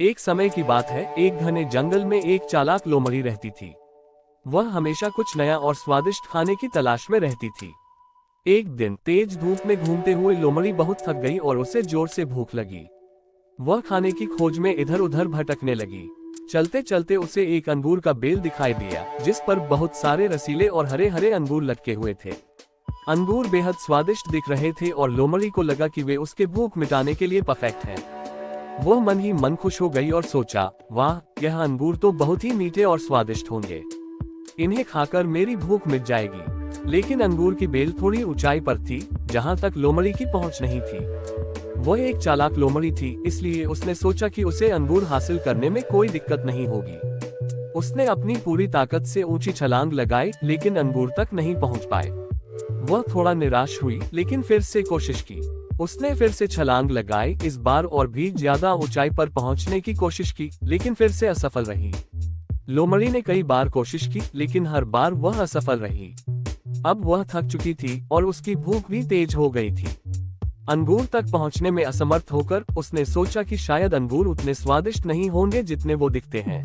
एक समय की बात है, एक घने जंगल में एक चालाक लोमड़ी रहती थी। वह हमेशा कुछ नया और स्वादिष्ट खाने की तलाश में रहती थी। एक दिन तेज धूप में घूमते हुए लोमड़ी बहुत थक गई और उसे जोर से भूख लगी। वह खाने की खोज में इधर उधर भटकने लगी। चलते चलते उसे एक अंगूर का बेल दिखाई दिया, जिस पर बहुत सारे रसीले और हरे हरे अंगूर लटके हुए थे। अंगूर बेहद स्वादिष्ट दिख रहे थे और लोमड़ी को लगा कि वे उसके भूख मिटाने के लिए परफेक्ट हैं। वह मन ही मन खुश हो गई और सोचा, वाह, यह अंगूर तो बहुत ही मीठे और स्वादिष्ट होंगे। इन्हें खाकर मेरी भूख मिट जाएगी। लेकिन अंगूर की बेल थोड़ी ऊंचाई पर थी, जहां तक लोमड़ी की पहुंच नहीं थी। वह एक चालाक लोमड़ी थी, इसलिए उसने सोचा कि उसे अंगूर हासिल करने में कोई दिक्कत नहीं होगी। उसने अपनी पूरी ताकत से ऊंची छलांग लगाई, लेकिन अंगूर तक नहीं पहुंच पाए। वह थोड़ा निराश हुई, लेकिन फिर से कोशिश की। उसने फिर से छलांग लगाई, इस बार और भी ज्यादा ऊंचाई पर पहुंचने की कोशिश की, लेकिन फिर से असफल रही। लोमड़ी ने कई बार कोशिश की, लेकिन हर बार वह असफल रही। अब वह थक चुकी थी और उसकी भूख भी तेज हो गई थी। अंगूर तक पहुंचने में असमर्थ होकर उसने सोचा कि शायद अंगूर उतने स्वादिष्ट नहीं होंगे जितने वो दिखते हैं।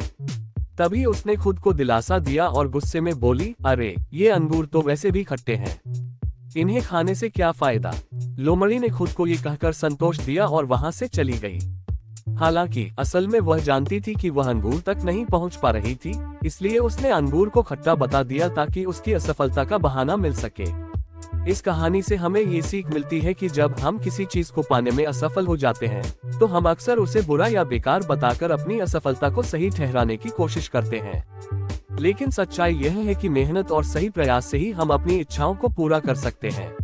तभी उसने खुद को दिलासा दिया और गुस्से में बोली, अरे, ये अंगूर तो वैसे भी खट्टे हैं, इन्हें खाने से क्या फायदा। लोमड़ी ने खुद को ये कहकर संतोष दिया और वहां से चली गई। हालांकि असल में वह जानती थी कि वह अंगूर तक नहीं पहुंच पा रही थी, इसलिए उसने अंगूर को खट्टा बता दिया ताकि उसकी असफलता का बहाना मिल सके। इस कहानी से हमें ये सीख मिलती है कि जब हम किसी चीज को पाने में असफल हो जाते हैं, तो हम अक्सर उसे बुरा या बेकार बताकर अपनी असफलता को सही ठहराने की कोशिश करते हैं। लेकिन सच्चाई यह है कि मेहनत और सही प्रयास से ही हम अपनी इच्छाओं को पूरा कर सकते हैं।